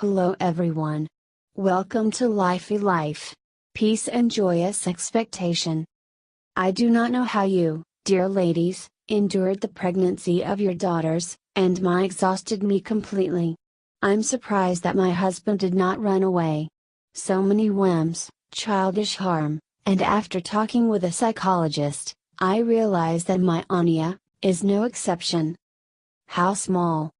Hello everyone. Welcome to Lifey Life. Peace and joyous expectation. I do not know how you, dear ladies, endured the pregnancy of your daughters, and mine exhausted me completely. I'm surprised that my husband did not run away. So many whims, childish harm, and after talking with a psychologist, I realized that my Anya is no exception. How small.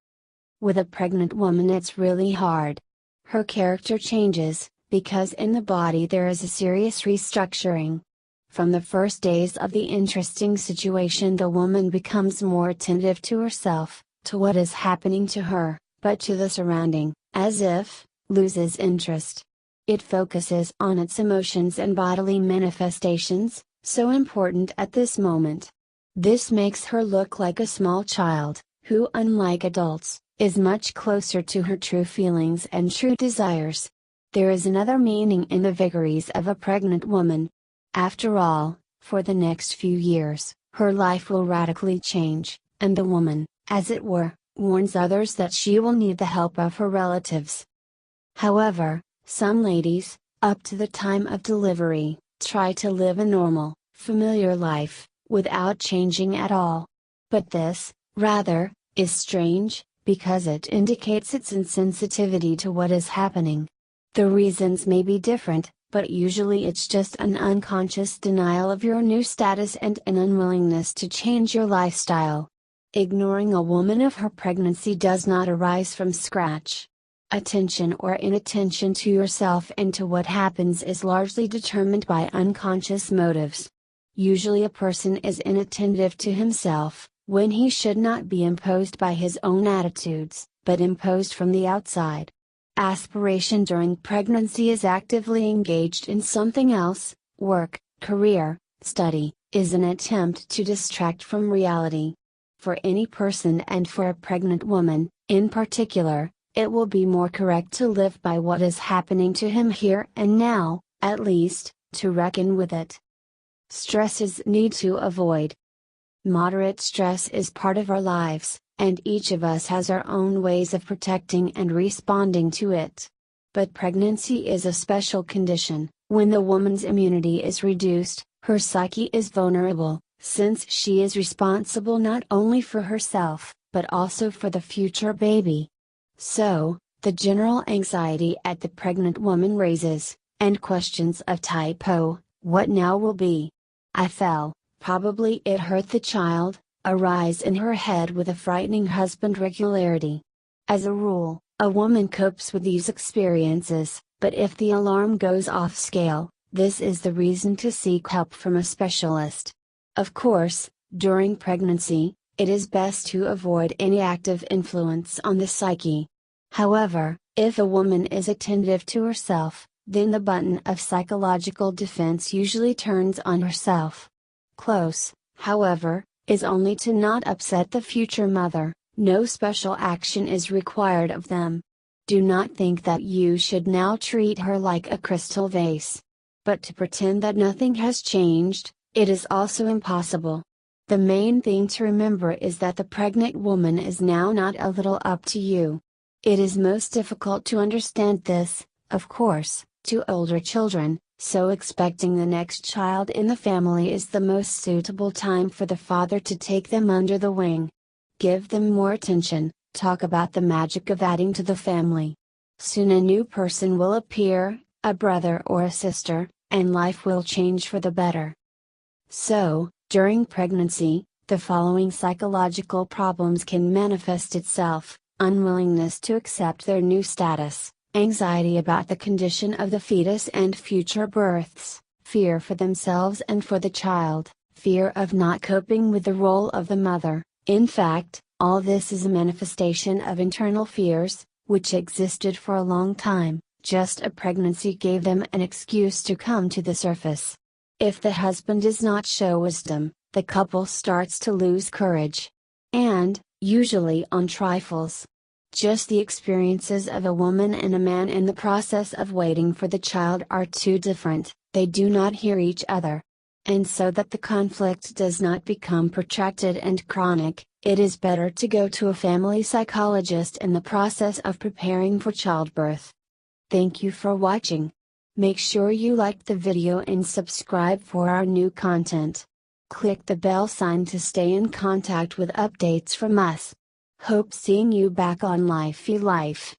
With a pregnant woman it's really hard. Her character changes, because in the body there is a serious restructuring. From the first days of the interesting situation the woman becomes more attentive to herself, to what is happening to her, but to the surrounding, as if, loses interest. It focuses on its emotions and bodily manifestations, so important at this moment. This makes her look like a small child, who unlike adults, is much closer to her true feelings and true desires. There is another meaning in the vagaries of a pregnant woman. After all, for the next few years, her life will radically change, and the woman, as it were, warns others that she will need the help of her relatives. However, some ladies, up to the time of delivery, try to live a normal, familiar life, without changing at all. But this, rather, is strange, because it indicates its insensitivity to what is happening. The reasons may be different, but usually it's just an unconscious denial of your new status and an unwillingness to change your lifestyle. Ignoring a woman of her pregnancy does not arise from scratch. Attention or inattention to yourself and to what happens is largely determined by unconscious motives. Usually a person is inattentive to himself, when he should not be imposed by his own attitudes, but imposed from the outside. Aspiration during pregnancy is actively engaged in something else, work, career, study, is an attempt to distract from reality. For any person and for a pregnant woman, in particular, it will be more correct to live by what is happening to him here and now, at least, to reckon with it. Stresses need to avoid. Moderate stress is part of our lives, and each of us has our own ways of protecting and responding to it. But pregnancy is a special condition. When the woman's immunity is reduced, her psyche is vulnerable, since she is responsible not only for herself, but also for the future baby. So, the general anxiety at the pregnant woman raises, and questions of type "Oh, what now will be? I fell. Probably it hurt the child," arise in her head with a frightening husband regularity. As a rule, a woman copes with these experiences, but if the alarm goes off scale, this is the reason to seek help from a specialist. Of course, during pregnancy, it is best to avoid any active influence on the psyche. However, if a woman is attentive to herself, then the button of psychological defense usually turns on herself. Close, however, is only to not upset the future mother. No special action is required of them. Do not think that you should now treat her like a crystal vase. But to pretend that nothing has changed, it is also impossible. The main thing to remember is that the pregnant woman is now not a little up to you. It is most difficult to understand this, of course, to older children, so expecting the next child in the family is the most suitable time for the father to take them under the wing. Give them more attention, talk about the magic of adding to the family. Soon a new person will appear, a brother or a sister, and life will change for the better. So, during pregnancy, the following psychological problems can manifest itself: unwillingness to accept their new status, anxiety about the condition of the fetus and future births, fear for themselves and for the child, fear of not coping with the role of the mother. In fact, all this is a manifestation of internal fears, which existed for a long time, just a pregnancy gave them an excuse to come to the surface. If the husband does not show wisdom, the couple starts to lose courage. And, usually on trifles. Just the experiences of a woman and a man in the process of waiting for the child are too different, they do not hear each other. And so that the conflict does not become protracted and chronic, It is better to go to a family psychologist in the process of preparing for childbirth. Thank you for watching. Make sure you like the video and subscribe for our new content. Click the bell sign to stay in contact with updates from us. Hope seeing you back on Lifey Life.